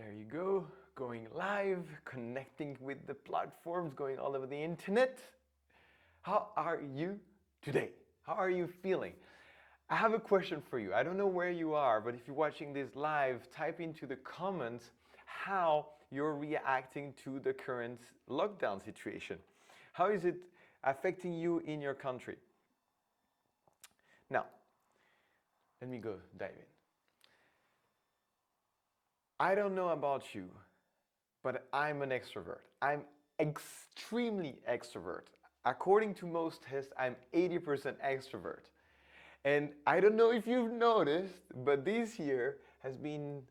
There you go, going live, connecting with the platforms, going all over the internet. How are you today? How are you feeling? I have a question for you. I don't know where you are, but if you're watching this live, type into the comments how you're reacting to the current lockdown situation. How is it affecting you in your country? Now, let me go dive in. I don't know about you, but I'm an extrovert. I'm extremely extrovert. According to most tests, I'm 80% extrovert. And I don't know if you've noticed, but this year has been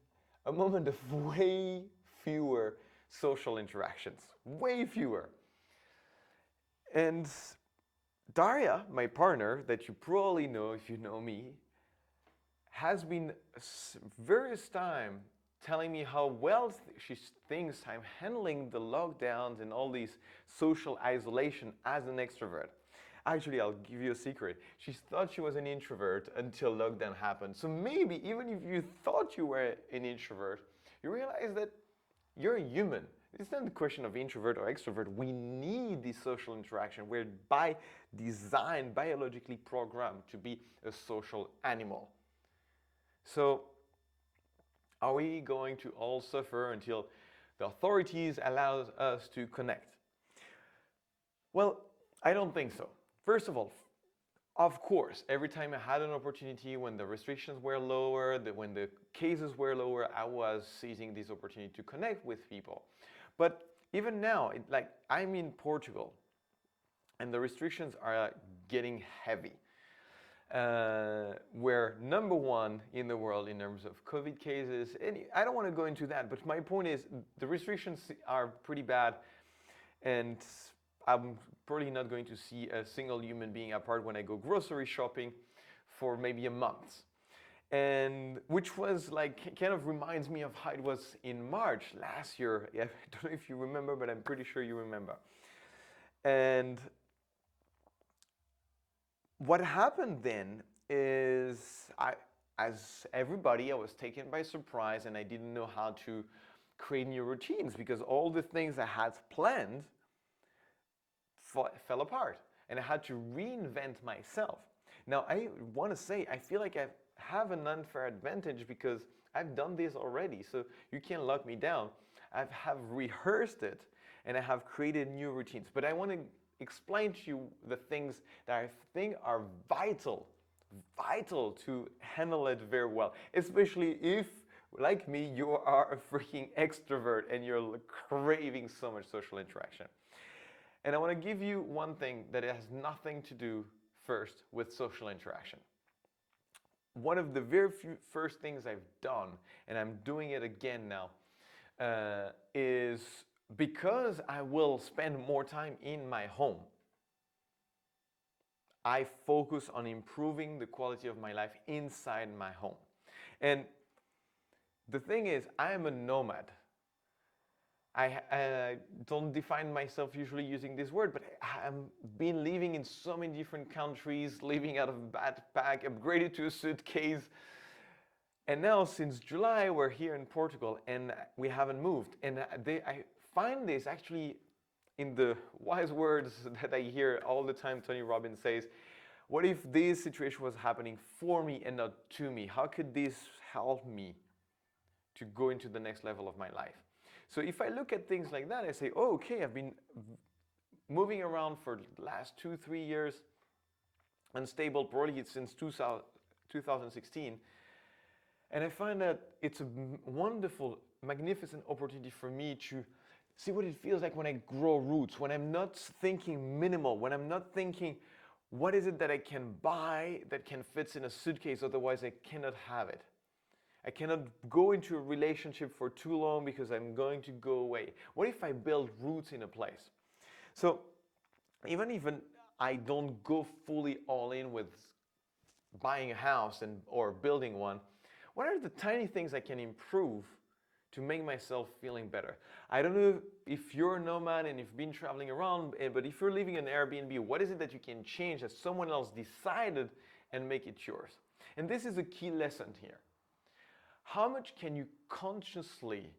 a moment of way fewer social interactions. Way fewer. And Daria, my partner, that you probably know if you know me, has been various time telling me how well she thinks I'm handling the lockdowns and all these social isolation as an extrovert. Actually, I'll give you a secret. She thought she was an introvert until lockdown happened. So maybe even if you thought you were an introvert, you realize that you're a human. It's not a question of introvert or extrovert. We need this social interaction. We're by design, biologically programmed to be a social animal. So are we going to all suffer until the authorities allow us to connect? Well, I don't think so. First of all, of course, every time I had an opportunity when the restrictions were lower, when the cases were lower, I was seizing this opportunity to connect with people. But even now, like I'm in Portugal and the restrictions are getting heavy. We're number one in the world in terms of COVID cases. And I don't want to go into that, but my point is the restrictions are pretty bad, and I'm probably not going to see a single human being apart when I go grocery shopping for maybe a month. And which was like, kind of reminds me of how it was in March last year. I don't know if you remember, but I'm pretty sure you remember. And what happened then is as everybody, I was taken by surprise and I didn't know how to create new routines because all the things I had planned fell apart and I had to reinvent myself. Now, I want to say, I feel like I have an unfair advantage because I've done this already, so you can't lock me down. I have rehearsed it and I have created new routines, but I want to explain to you the things that I think are vital to handle it very well, especially if, like me, you are a freaking extrovert and you're craving so much social interaction. And I want to give you one thing that has nothing to do first with social interaction. One of the very first things I've done, and I'm doing it again now, is because I will spend more time in my home, I focus on improving the quality of my life inside my home. And the thing is, I am a nomad. I don't define myself usually using this word, but I've been living in so many different countries, living out of a backpack, upgraded to a suitcase. And now since July, we're here in Portugal and we haven't moved. And I find this actually in the wise words that I hear all the time. Tony Robbins says, what if this situation was happening for me and not to me? How could this help me to go into the next level of my life? So if I look at things like that, I say, oh, okay, I've been moving around for the last 2-3 years, unstable, probably since 2016. And I find that it's a wonderful, magnificent opportunity for me to see what it feels like when I grow roots, when I'm not thinking minimal, when I'm not thinking, what is it that I can buy that can fit in a suitcase, otherwise I cannot have it. I cannot go into a relationship for too long because I'm going to go away. What if I build roots in a place? So even if I don't go fully all in with buying a house or building one, what are the tiny things I can improve to make myself feeling better? I don't know if you're a nomad and you've been traveling around, but if you're living in Airbnb, what is it that you can change that someone else decided and make it yours? And this is a key lesson here. How much can you consciously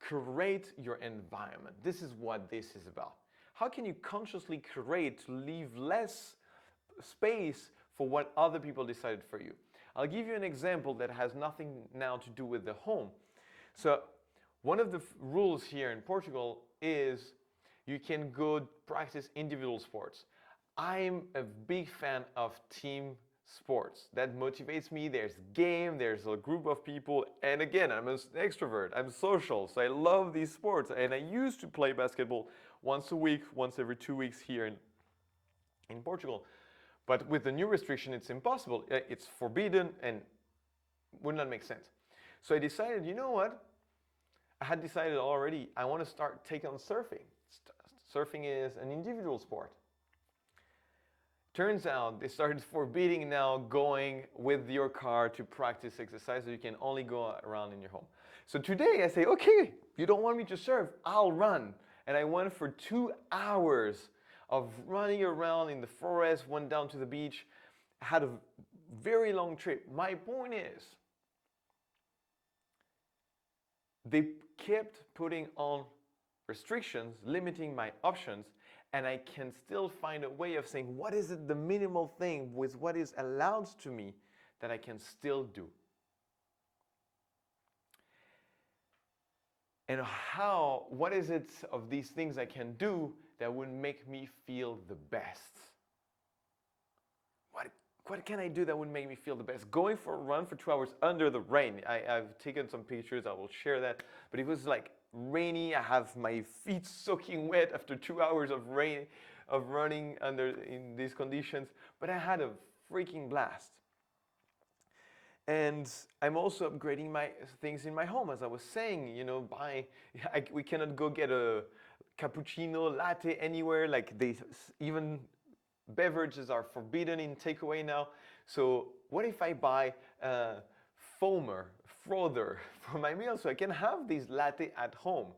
Curate your environment. This is what this is about. How can you consciously curate to leave less space for what other people decided for you? I'll give you an example that has nothing now to do with the home. So one of the rules here in Portugal is you can go practice individual sports. I'm a big fan of team sports. That motivates me. There's game, there's a group of people, and again, I'm an extrovert. I'm social, so I love these sports. And I used to play basketball once a week, once every 2 weeks here in Portugal. But with the new restriction, it's impossible. It's forbidden and would not make sense. So I decided, you know what? I had decided already, I want to start taking on surfing. Surfing is an individual sport. Turns out they started forbidding now going with your car to practice exercise, so you can only go around in your home. So today I say, okay, you don't want me to surf, I'll run. And I went for 2 hours of running around in the forest, went down to the beach, had a very long trip. My point is, they kept putting on restrictions, limiting my options, and I can still find a way of saying, what is it, the minimal thing with what is allowed to me that I can still do? And what is it of these things I can do that would make me feel the best? What can I do that would make me feel the best? Going for a run for 2 hours under the rain. I've taken some pictures, I will share that. But it was like rainy, I have my feet soaking wet after 2 hours of rain, of running in these conditions. But I had a freaking blast. And I'm also upgrading my things in my home. As I was saying, we cannot go get a cappuccino, latte anywhere. Like even beverages are forbidden in takeaway now. So what if I buy a frother for my meal so I can have this latte at home?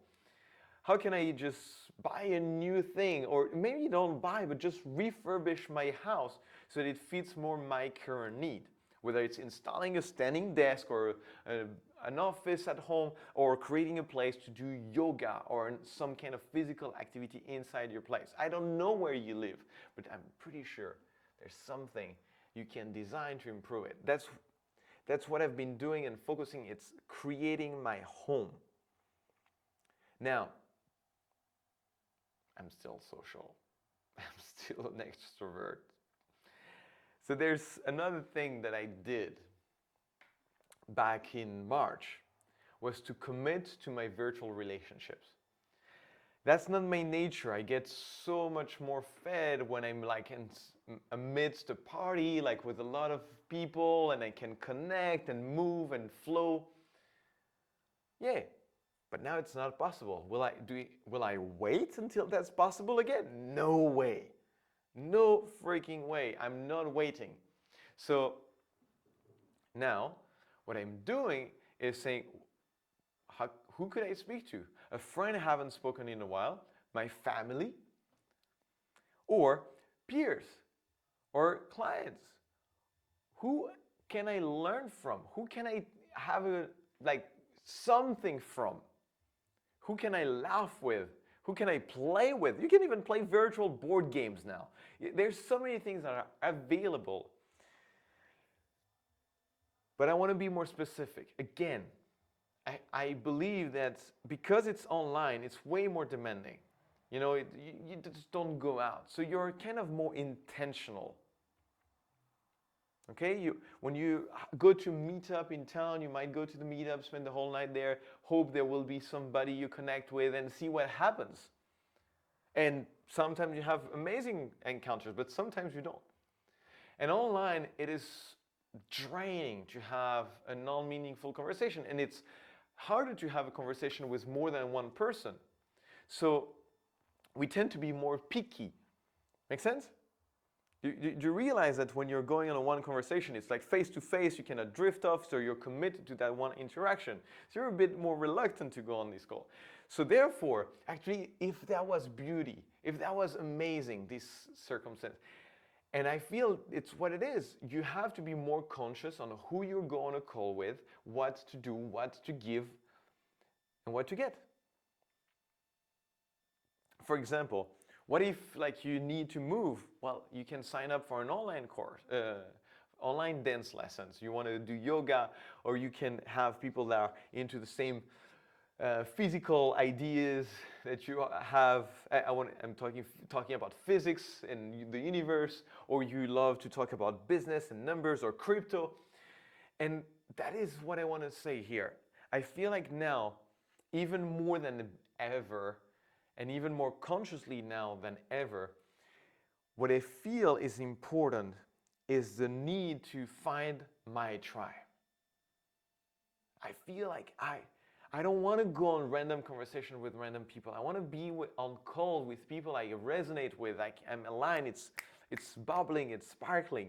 How can I just buy a new thing, or maybe don't buy, but just refurbish my house so that it fits more my current need? Whether it's installing a standing desk or an office at home, or creating a place to do yoga or some kind of physical activity inside your place. I don't know where you live, but I'm pretty sure there's something you can design to improve it. That's what I've been doing and focusing. It's creating my home. Now, I'm still social. I'm still an extrovert. So there's another thing that I did back in March, was to commit to my virtual relationships. That's not my nature. I get so much more fed when I'm like amidst a party, like with a lot of people, and I can connect and move and flow. Yeah, but now it's not possible. Will I wait until that's possible again? No way. No freaking way. I'm not waiting. So now what I'm doing is saying, who could I speak to? A friend I haven't spoken in a while, my family, or peers, or clients. Who can I learn from? Who can I have something from? Who can I laugh with? Who can I play with? You can even play virtual board games now. There's so many things that are available. But I want to be more specific. Again, I believe that because it's online, it's way more demanding. You just don't go out. So you're kind of more intentional. Okay, when you go to meetup in town, you might go to the meetup, spend the whole night there, hope there will be somebody you connect with and see what happens. And sometimes you have amazing encounters, but sometimes you don't. And online, it is draining to have a non-meaningful conversation, and it's harder to have a conversation with more than one person. So we tend to be more picky. Make sense? You realize that when you're going on a one conversation, it's like face to face, you cannot drift off, so you're committed to that one interaction. So you're a bit more reluctant to go on this call. So therefore, actually, if that was beauty, if that was amazing, this circumstance, and I feel it's what it is, you have to be more conscious on who you're going on a call with, what to do, what to give, and what to get. For example, what if like you need to move? Well, you can sign up for an online course, online dance lessons. You want to do yoga, or you can have people that are into the same physical ideas that you have. I'm talking about physics and the universe, or you love to talk about business and numbers or crypto. And that is what I want to say here. I feel like now, even more than ever, and even more consciously now than ever, what I feel is important is the need to find my tribe. I feel like I don't want to go on random conversation with random people. I want to be on call with people I resonate with. I'm aligned. It's bubbling. It's sparkling.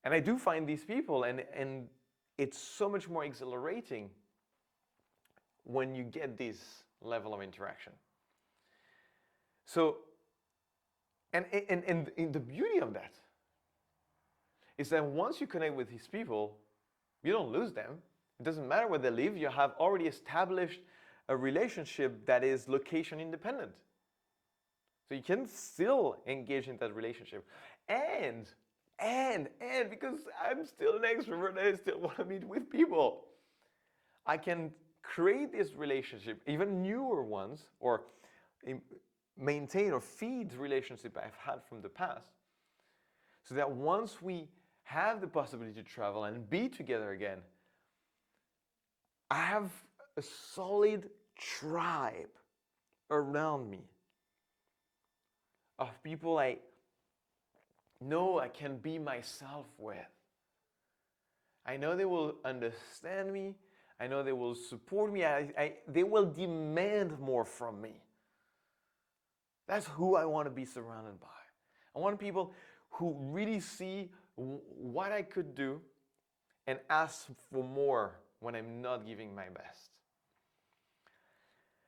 And I do find these people, and it's so much more exhilarating when you get this level of interaction. So, and the beauty of that is that once you connect with these people, you don't lose them. It doesn't matter where they live. You have already established a relationship that is location independent. So you can still engage in that relationship. And because I'm still an extrovert, I still want to meet with people, I can create this relationship, even newer ones, or maintain or feed relationship I've had from the past, so that once we have the possibility to travel and be together again, I have a solid tribe around me of people I know I can be myself with. I know they will understand me. I know they will support me. They will demand more from me. That's who I want to be surrounded by. I want people who really see what I could do and ask for more when I'm not giving my best.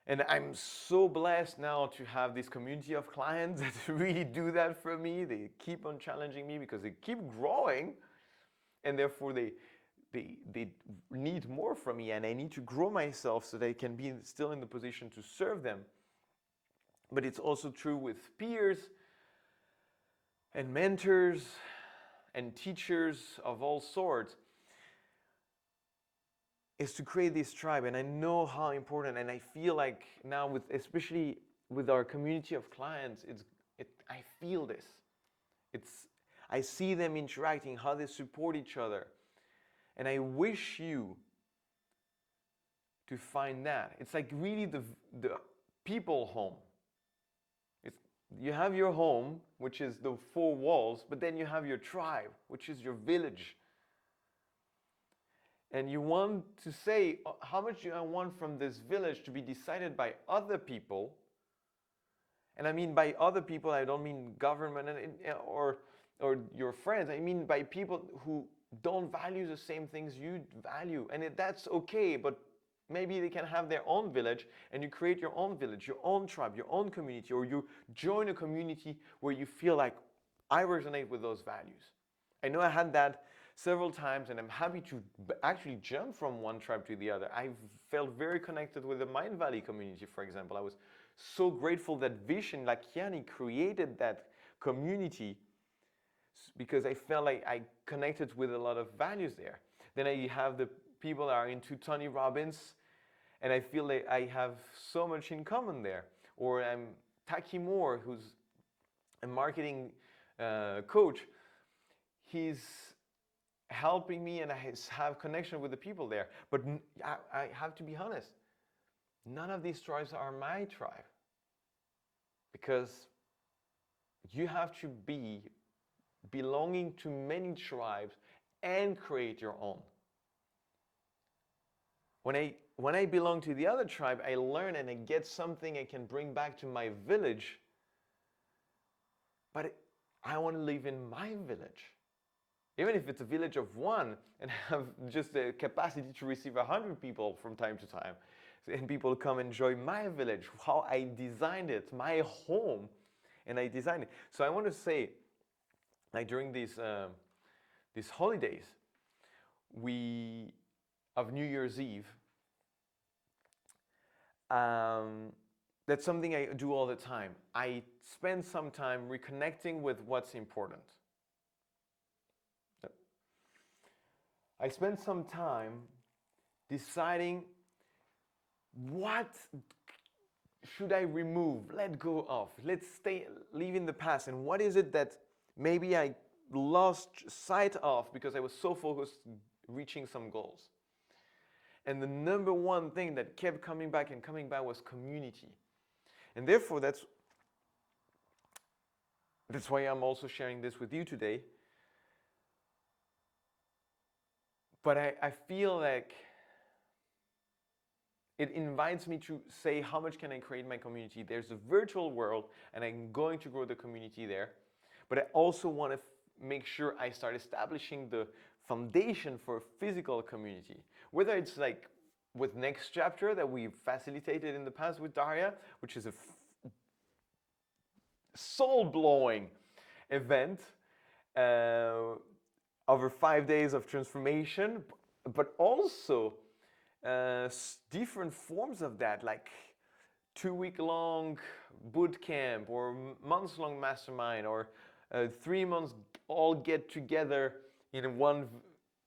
And I'm so blessed now to have this community of clients that really do that for me. They keep on challenging me because they keep growing, and therefore they need more from me, and I need to grow myself so that I can be still in the position to serve them. But it's also true with peers and mentors and teachers of all sorts, is to create this tribe. And I know how important, and I feel like now, especially with our community of clients, I feel this. I see them interacting, how they support each other. And I wish you to find that. It's like really the people home. You have your home, which is the four walls, but then you have your tribe, which is your village. And you want to say, how much do I want from this village to be decided by other people? And I mean by other people, I don't mean government or your friends. I mean by people who don't value the same things you value. And that's okay, but maybe they can have their own village, and you create your own village, your own tribe, your own community, or you join a community where you feel like, I resonate with those values. I know I had that several times, and I'm happy to actually jump from one tribe to the other. I felt very connected with the Mind Valley community, for example. I was so grateful that Vish and Lakiani created that community, because I felt like I connected with a lot of values there. Then I have the people that are into Tony Robbins, and I feel like I have so much in common there. Or I'm Taki Moore, who's a marketing coach. He's helping me, and I have connection with the people there. But I have to be honest, none of these tribes are my tribe, because you have to be belonging to many tribes and create your own. When I belong to the other tribe, I learn and I get something I can bring back to my village. But I want to live in my village. Even if it's a village of one and have just the capacity to receive 100 people from time to time. And people come enjoy my village, how I designed it, my home, and I designed it. So I want to say, like during these holidays, of New Year's Eve, that's something I do all the time. I spend some time reconnecting with what's important. I spend some time deciding what should I remove, let go of, leave in the past, and what is it that maybe I lost sight of because I was so focused reaching some goals. And the number one thing that kept coming back and coming back was community. And therefore, that's why I'm also sharing this with you today. But I feel like it invites me to say, how much can I create my community? There's a virtual world, and I'm going to grow the community there. But I also want to make sure I start establishing the foundation for a physical community. Whether it's like with Next Chapter that we facilitated in the past with Daria, which is a soul-blowing event over 5 days of transformation, but also different forms of that, like 2-week-long boot camp or months-long mastermind or 3 months all get together in one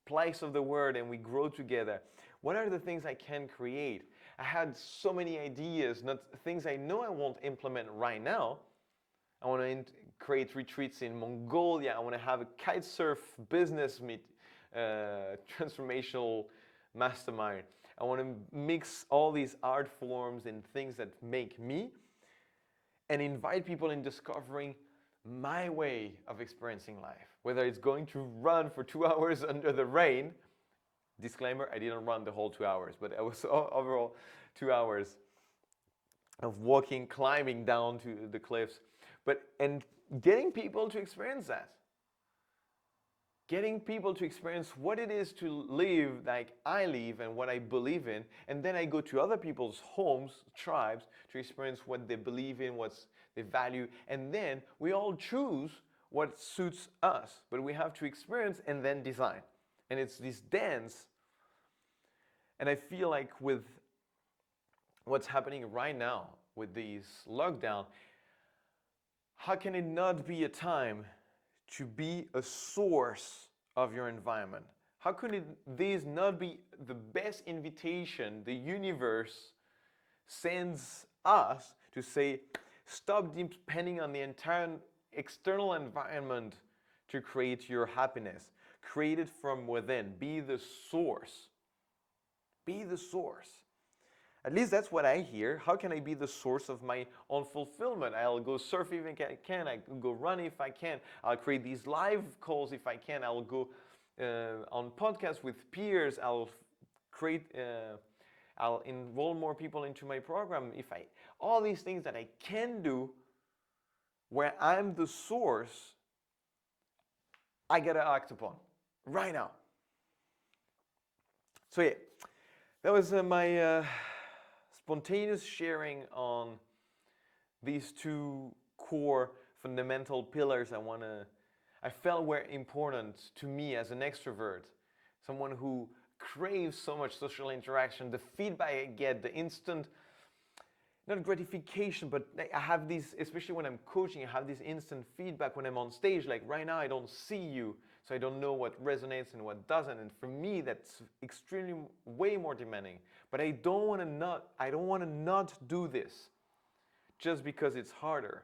place of the world and we grow together. What are the things I can create? I had so many ideas, not things I know I won't implement right now. I want to create retreats in Mongolia. I want to have a kite surf business transformational mastermind. I want to mix all these art forms and things that make me and invite people in discovering my way of experiencing life. Whether it's going to run for 2 hours under the rain. Disclaimer, I didn't run the whole 2 hours, but it was overall 2 hours of walking, climbing down to the cliffs. And getting people to experience that. Getting people to experience what it is to live like I live and what I believe in. And then I go to other people's homes, tribes, to experience what they believe in, what they value. And then we all choose what suits us. But we have to experience and then design. And it's this dance. And I feel like with what's happening right now with these lockdown, how can it not be a time to be a source of your environment? How could this not be the best invitation the universe sends us to say, stop depending on the entire external environment to create your happiness. Create it from within. Be the source. Be the source. At least that's what I hear. How can I be the source of my own fulfillment? I'll go surf if I can. I'll go run if I can. I'll create these live calls if I can. I'll go on podcasts with peers. I'll enroll more people into my program. All these things that I can do where I'm the source, I gotta act upon right now. So yeah, that was my spontaneous sharing on these two core fundamental pillars I felt were important to me as an extrovert, someone who craves so much social interaction, the feedback I get, the instant, not gratification, but I have these, especially when I'm coaching, I have this instant feedback when I'm on stage, like right now I don't see you, so I don't know what resonates and what doesn't, and for me that's extremely way more demanding. But I don't want to not do this just because it's harder.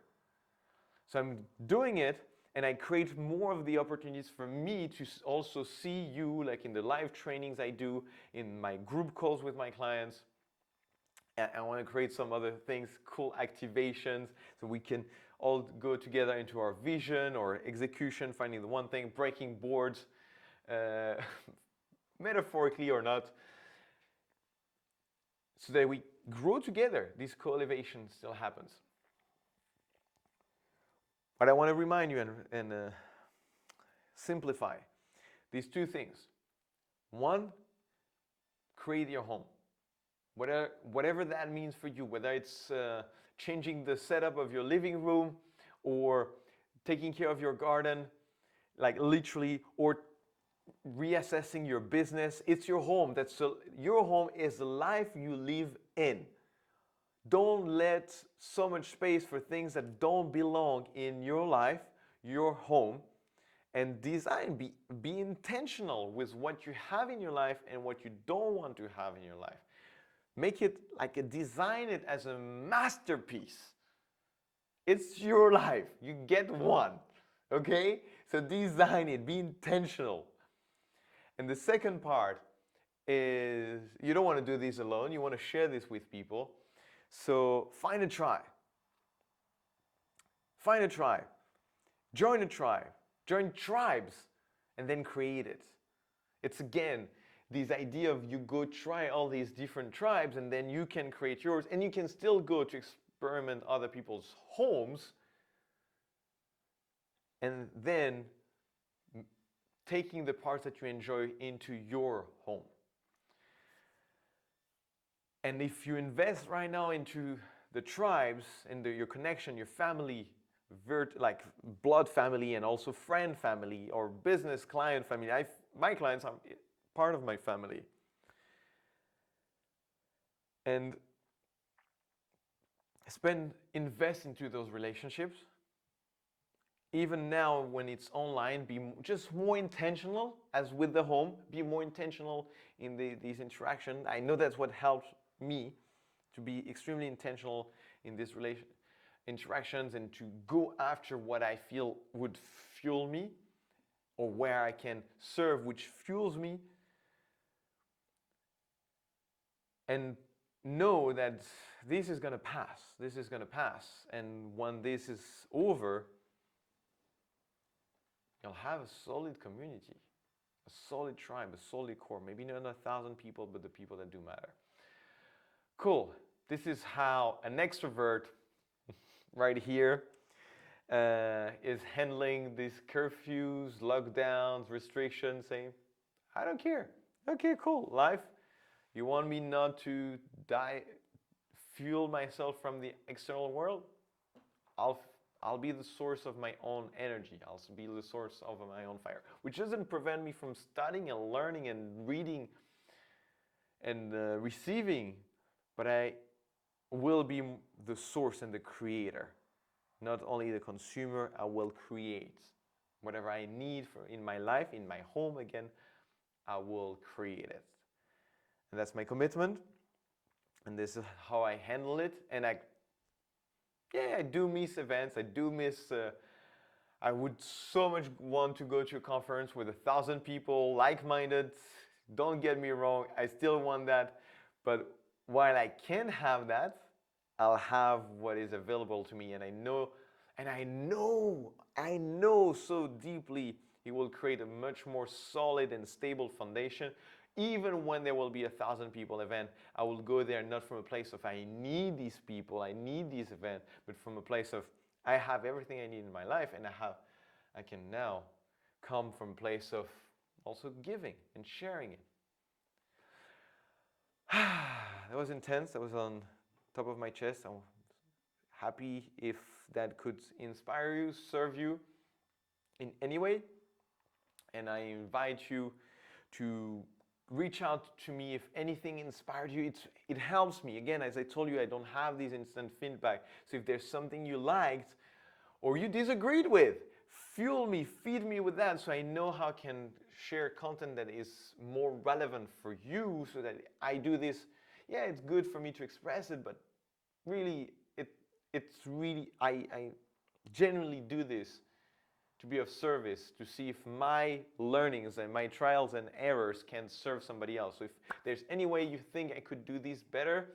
So I'm doing it, and I create more of the opportunities for me to also see you, like in the live trainings I do, in my group calls with my clients. I want to create some other things, cool activations, so we can all go together into our vision or execution, finding the one thing, breaking boards, metaphorically or not, so that we grow together. This co-elevation still happens. But I want to remind you and simplify these two things. One, create your home. Whatever that means for you, whether it's changing the setup of your living room or taking care of your garden, like literally, or reassessing your business, it's your home. Your home is the life you live in. Don't let so much space for things that don't belong in your life, your home, and design. Be intentional with what you have in your life and what you don't want to have in your life. Make it like design it as a masterpiece. It's your life. You get one. Okay? So design it, be intentional. And the second part is you don't want to do this alone. You want to share this with people. So find a tribe. Find a tribe. Join a tribe. Join tribes and then create it. It's again this idea of you go try all these different tribes and then you can create yours, and you can still go to experiment other people's homes and then taking the parts that you enjoy into your home. And if you invest right now into the tribes and your connection, your family, like blood family and also friend family or business client family, my clients are part of my family. And invest into those relationships. Even now when it's online, be just more intentional, as with the home, be more intentional in these interactions. I know that's what helped me to be extremely intentional in these interactions and to go after what I feel would fuel me or where I can serve, which fuels me. And know that this is going to pass. This is going to pass. And when this is over, you'll have a solid community, a solid tribe, a solid core. Maybe not 1,000 people, but the people that do matter. Cool. This is how an extrovert right here is handling these curfews, lockdowns, restrictions, saying, I don't care. Okay, cool. Life, you want me not to fuel myself from the external world? I'll be the source of my own energy. I'll be the source of my own fire, which doesn't prevent me from studying and learning and reading and receiving, but I will be the source and the creator, not only the consumer. I will create whatever I need in my life, in my home. Again, I will create it, and that's my commitment. And this is how I handle it. And I do miss events. I do miss. I would so much want to go to a conference with 1,000 people, like-minded. Don't get me wrong. I still want that. But while I can have that, I'll have what is available to me. And I know so deeply it will create a much more solid and stable foundation. Even when there will be 1,000 people event, I will go there not from a place of I need these people, I need this event, but from a place of I have everything I need in my life, and I can now come from a place of also giving and sharing it. That was intense. That was on top of my chest. I'm happy if that could inspire you, serve you in any way. And I invite you to reach out to me if anything inspired you. It helps me. Again, as I told you, I don't have this instant feedback. So if there's something you liked or you disagreed with, fuel me, feed me with that so I know how I can share content that is more relevant for you, so that I do this. Yeah, it's good for me to express it, but really, I genuinely do this to be of service, to see if my learnings and my trials and errors can serve somebody else. So if there's any way you think I could do this better,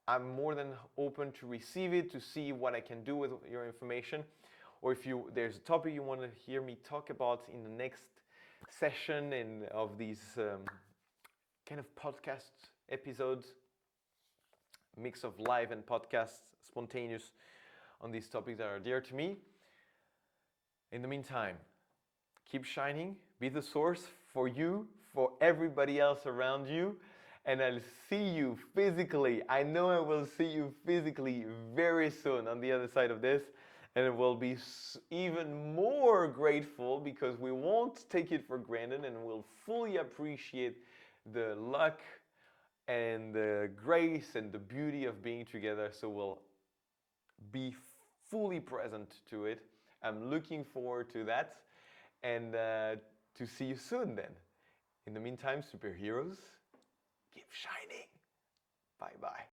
I'm more than open to receive it, to see what I can do with your information. Or if there's a topic you want to hear me talk about in the next session of these kind of podcast episodes, mix of live and podcasts, spontaneous, on these topics that are dear to me. In the meantime, keep shining, be the source for you, for everybody else around you, and I'll see you physically. I know I will see you physically very soon on the other side of this, and it will be even more grateful because we won't take it for granted and we'll fully appreciate the luck and the grace and the beauty of being together. So we'll be fully present to it. I'm looking forward to that, and to see you soon then. In the meantime, superheroes, keep shining. Bye bye.